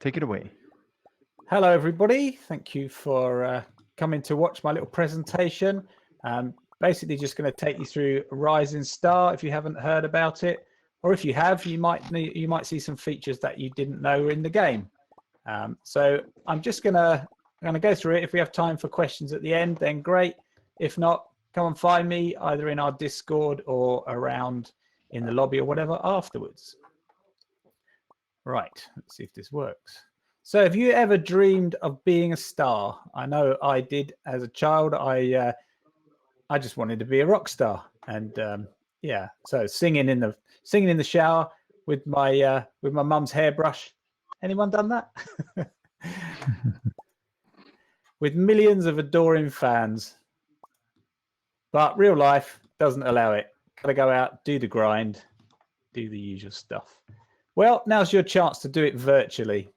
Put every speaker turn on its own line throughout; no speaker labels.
Take it away.
Hello, everybody. Thank you for coming to watch my little presentation. Basically, just going to take you through Rising Star if you haven't heard about it, or if you have, you might see some features that you didn't know were in the game. So I'm just going to go through it. If we have time for questions at the end, then great. If not, come and find me either in our Discord or around in the lobby or whatever afterwards. Right, let's see if this works. So have you ever dreamed of being a star? I know I did as a child. I just wanted to be a rock star, and yeah, so singing in the shower with my mum's hairbrush. Anyone done that? With millions of adoring fans. But real life doesn't allow it. Gotta go out, do the grind, do the usual stuff. Well, now's your chance to do it virtually.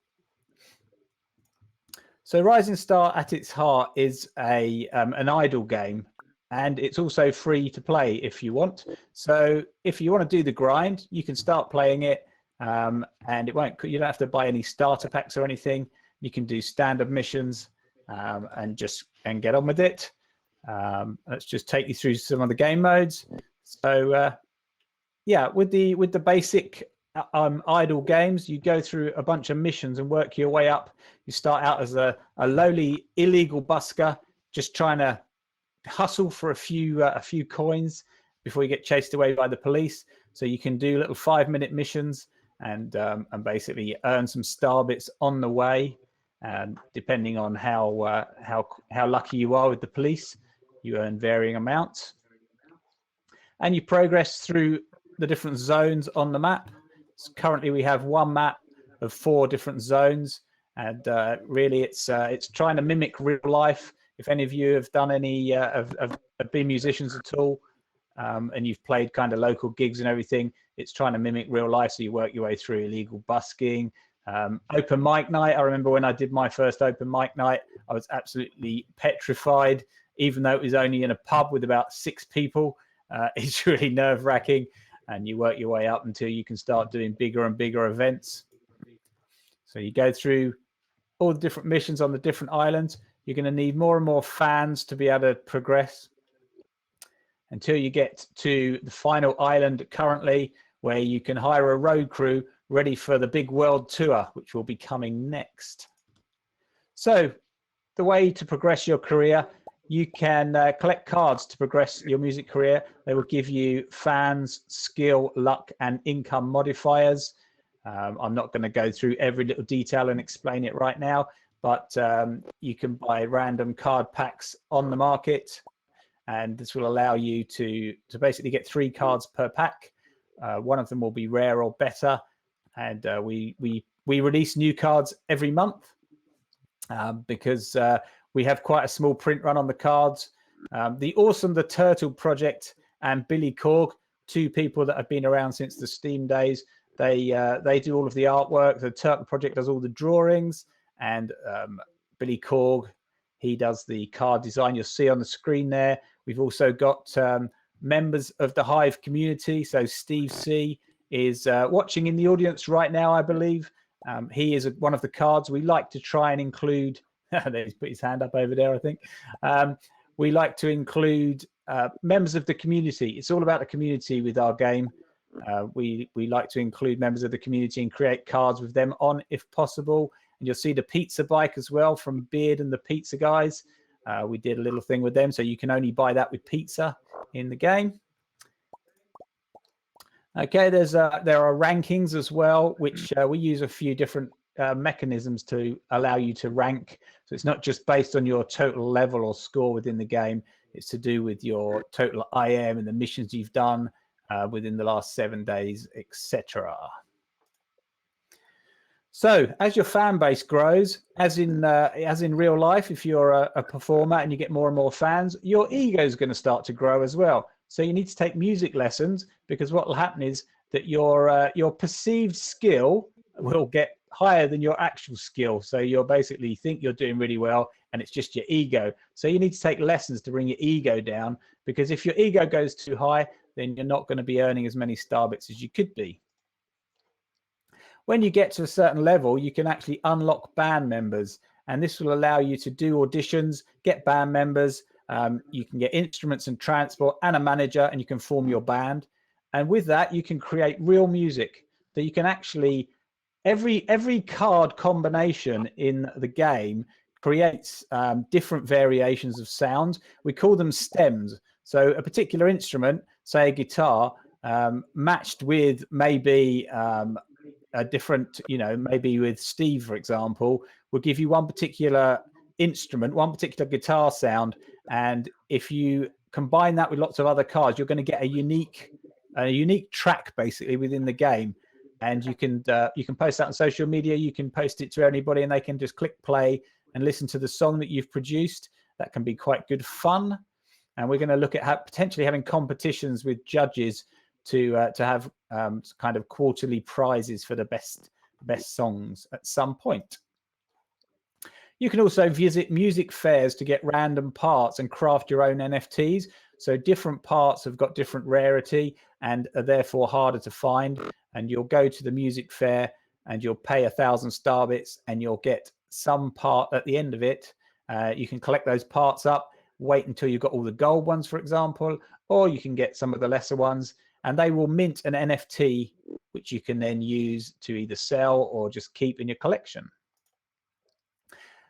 So Rising Star at its heart is an idle game, and it's also free to play if you want. So if you want to do the grind, you can start playing it, and you don't have to buy any starter packs or anything. You can do standard missions and get on with it. Let's just take you through some of the game modes. So yeah, with the basic idle games, you go through a bunch of missions and work your way up. You start out as a lowly illegal busker, just trying to hustle for a few coins before you get chased away by the police. So you can do little 5-minute missions and basically earn some star bits on the way. And depending on how lucky you are with the police, you earn varying amounts. And you progress through the different zones on the map. So currently we have one map of 4 different zones, and really it's trying to mimic real life. If any of you have done any have been musicians at all, and you've played kind of local gigs and everything, it's trying to mimic real life. So you work your way through illegal busking, open mic night. I remember when I did my first open mic night, I was absolutely petrified, even though it was only in a pub with about 6 people. It's really nerve-wracking. And you work your way up until you can start doing bigger and bigger events. So you go through all the different missions on the different islands. You're going to need more and more fans to be able to progress until you get to the final island currently, where you can hire a road crew ready for the big world tour, which will be coming next. So the way to progress your career: you can collect cards to progress your music career. They will give you fans, skill, luck, and income modifiers. I'm not going to go through every little detail and explain it right now, but you can buy random card packs on the market, and this will allow you to basically get 3 cards per pack. One of them will be rare or better, and we release new cards every month because we have quite a small print run on the cards. The Awesome the Turtle Project and Billy Korg, 2 people that have been around since the Steam days, they do all of the artwork. The Turtle Project does all the drawings, and Billy Korg, he does the card design you'll see on the screen there. We've also got members of the Hive community. So Steve C is watching in the audience right now, I believe. He is one of the cards we like to try and include. He's put his hand up over there, I think. We like to include members of the community. It's all about the community with our game. We like to include members of the community and create cards with them on, if possible. And you'll see the pizza bike as well from Beard and the Pizza Guys. We did a little thing with them, so you can only buy that with pizza in the game. Okay, there are rankings as well, which we use a few different mechanisms to allow you to rank. So it's not just based on your total level or score within the game. It's to do with your total IM and the missions you've done within the last 7 days, etc. So as your fan base grows, as in real life, if you're a performer and you get more and more fans, your ego is going to start to grow as well. So you need to take music lessons, because what will happen is that your perceived skill will get higher than your actual skill. So you'll basically think you're doing really well, and it's just your ego. So you need to take lessons to bring your ego down, because if your ego goes too high, then you're not going to be earning as many star bits as you could be. When you get to a certain level, you can actually unlock band members, and this will allow you to do auditions, get band members. You can get instruments and transport and a manager, and you can form your band. And with that, you can create real music that you can actually, every card combination in the game creates different variations of sound. We call them stems. So a particular instrument, say a guitar, matched with maybe a different, maybe with Steve, for example, will give you one particular instrument, one particular guitar sound. And if you combine that with lots of other cards, you're going to get a unique track basically within the game. And you can post that on social media. You can post it to anybody, and they can just click play and listen to the song that you've produced. That can be quite good fun. And we're going to look at potentially having competitions with judges to have kind of quarterly prizes for the best songs at some point. You can also visit music fairs to get random parts and craft your own NFTs. So different parts have got different rarity and are therefore harder to find. And you'll go to the music fair and you'll pay 1,000 star bits and you'll get some part at the end of it. You can collect those parts up, wait until you've got all the gold ones, for example, or you can get some of the lesser ones, and they will mint an NFT, which you can then use to either sell or just keep in your collection.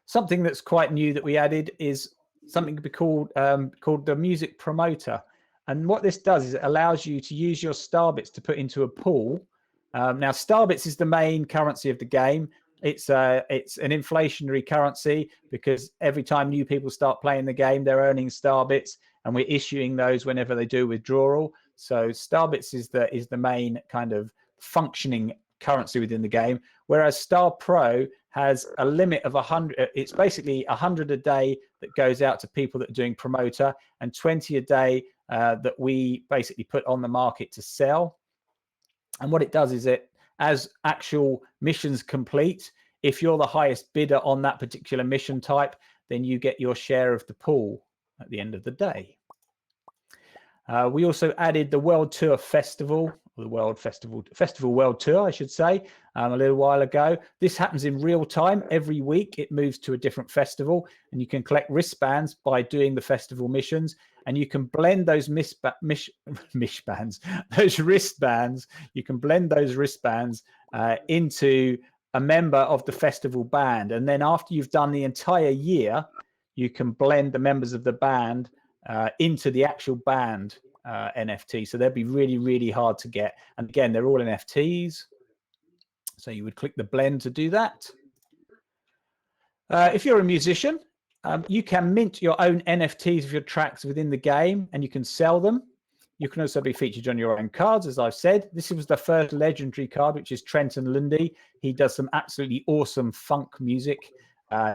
Something that's quite new that we added is something called the music promoter. And what this does is it allows you to use your starbits to put into a pool. Now, starbits is the main currency of the game. It's an inflationary currency because every time new people start playing the game, they're earning starbits, and we're issuing those whenever they do withdrawal. So starbits is the main kind of functioning currency within the game, whereas Star Pro has a limit of 100. It's basically 100 a day that goes out to people that are doing promoter, and 20 a day that we basically put on the market to sell. And what it does is as actual missions complete, if you're the highest bidder on that particular mission type, then you get your share of the pool at the end of the day. We also added the World Tour Festival, or the World Festival World Tour, I should say, a little while ago. This happens in real time. Every week it moves to a different festival, and you can collect wristbands by doing the festival missions, and you can blend those those wristbands. You can blend those wristbands into a member of the festival band, and then after you've done the entire year, you can blend the members of the band into the actual band NFT. So they'd be really, really hard to get. And again, they're all NFTs. So you would click the blend to do that. If you're a musician, you can mint your own NFTs of your tracks within the game, and you can sell them. You can also be featured on your own cards, as I've said. This was the first legendary card, which is Trenton Lundy. He does some absolutely awesome funk music.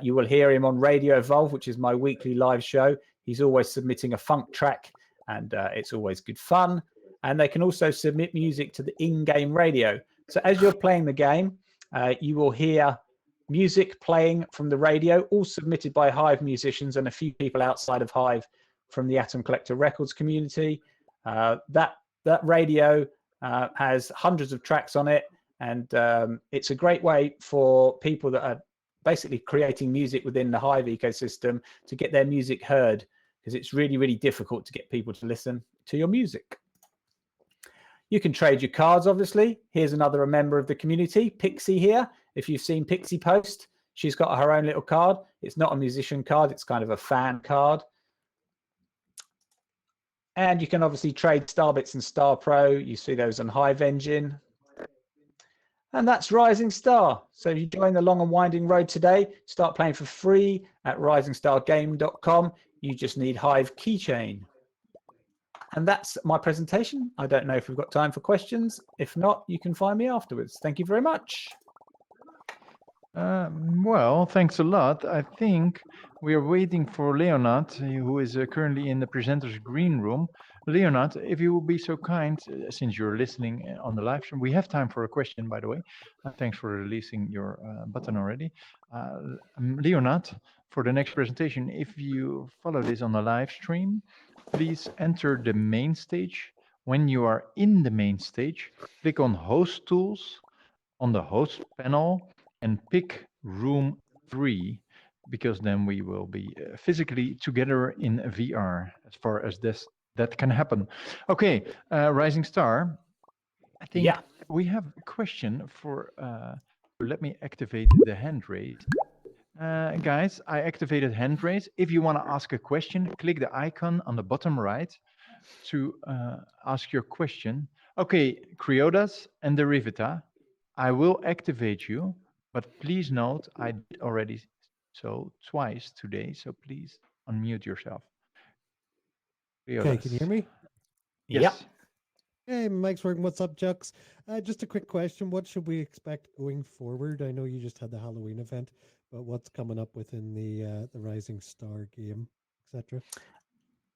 You will hear him on Radio Evolve, which is my weekly live show. He's always submitting a funk track, and it's always good fun. And they can also submit music to the in-game radio. So as you're playing the game, you will hear music playing from the radio, all submitted by Hive musicians and a few people outside of Hive from the Atom Collector Records community. That radio has hundreds of tracks on it, and it's a great way for people that are basically creating music within the Hive ecosystem to get their music heard, because it's really, really difficult to get people to listen to your music. You can trade your cards, obviously. Here's another member of the community, Pixie here. If you've seen Pixie post, she's got her own little card. It's not a musician card, it's kind of a fan card. And you can obviously trade Starbits and Star Pro. You see those on Hive Engine. And that's Rising Star. So if you join the long and winding road today, start playing for free at risingstargame.com. You just need Hive Keychain. And that's my presentation. I don't know if we've got time for questions. If not, you can find me afterwards. Thank you very much.
Well, thanks a lot. I think we are waiting for Leonard, who is currently in the presenter's green room. Leonard, if you will be so kind, since you're listening on the live stream, we have time for a question, by the way. Thanks for releasing your button already. Leonard, for the next presentation, if you follow this on the live stream, please enter the main stage. When you are in the main stage, click on Host Tools. on the host panel and pick room 3, because then we will be physically together in VR as far as that can happen. Okay, Rising Star, I think we have a question for, let me activate the hand raise. Guys, I activated hand raise. If you want to ask a question, click the icon on the bottom right to ask your question. Okay, Criodas and Derivita, I will activate you, but please note I did already so twice today, so please unmute yourself. Criodas.
Okay, can you hear me?
Yes.
Hey, Mike's working. What's up, Jux? Just a quick question. What should we expect going forward? I know you just had the Halloween event, but what's coming up within the Rising Star game, etc.?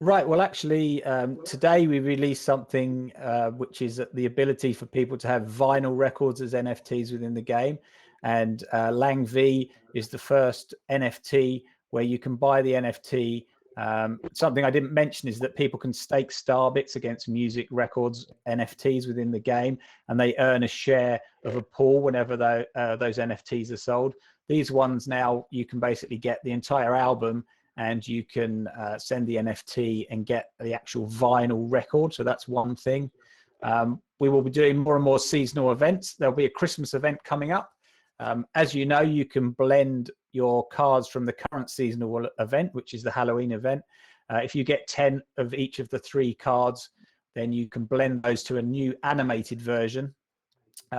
Right. Well, actually, today we released something which is the ability for people to have vinyl records as NFTs within the game. And Lang V is the first NFT where you can buy the NFT. Something I didn't mention is that people can stake star bits against music records NFTs within the game, and they earn a share of a pool whenever those NFTs are sold. These ones now, you can basically get the entire album, and you can send the NFT and get the actual vinyl record. So that's one thing. We will be doing more and more seasonal events. There'll be a Christmas event coming up. As you know, you can blend your cards from the current seasonal event, which is the Halloween event. If you get 10 of each of the 3 cards, then you can blend those to a new animated version,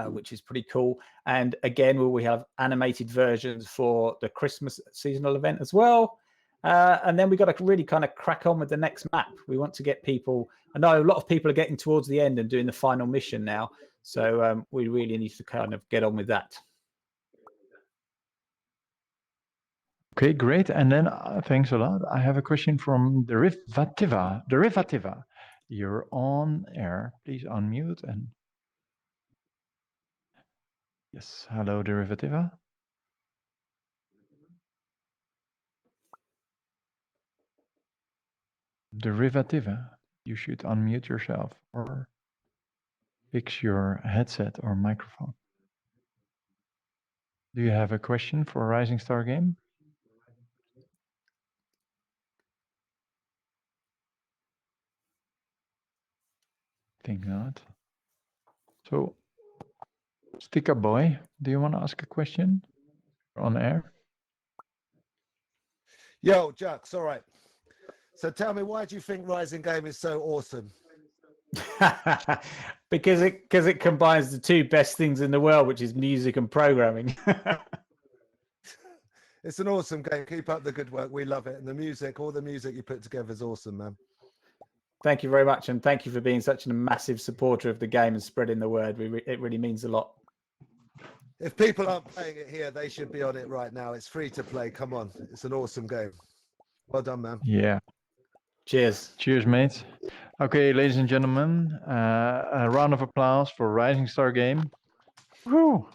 which is pretty cool. And again, we have animated versions for the Christmas seasonal event as well. And then we've got to really kind of crack on with the next map. We want to get people, I know a lot of people are getting towards the end and doing the final mission now. So we really need to kind of get on with that.
Okay, great. And then thanks a lot. I have a question from Derivativa. Derivativa, you're on air. Please unmute and yes, hello, Derivativa. Derivativa, you should unmute yourself or fix your headset or microphone. Do you have a question for Rising Star Game? Think not. So, Sticker Boy, do you want to ask a question on air?
Yo, Jux, all right. So tell me, why do you think Rising Game is so awesome?
because it combines the 2 best things in the world, which is music and programming.
It's an awesome game. Keep up the good work. We love it. And the music, all the music you put together is awesome, man.
Thank you very much. And thank you for being such a massive supporter of the game and spreading the word. It really means a lot.
If people aren't playing it here, they should be on it right now. It's free to play. Come on. It's an awesome game. Well done, man.
Yeah.
Cheers.
Cheers, mates. Okay, ladies and gentlemen, a round of applause for Rising Star Game. Woo!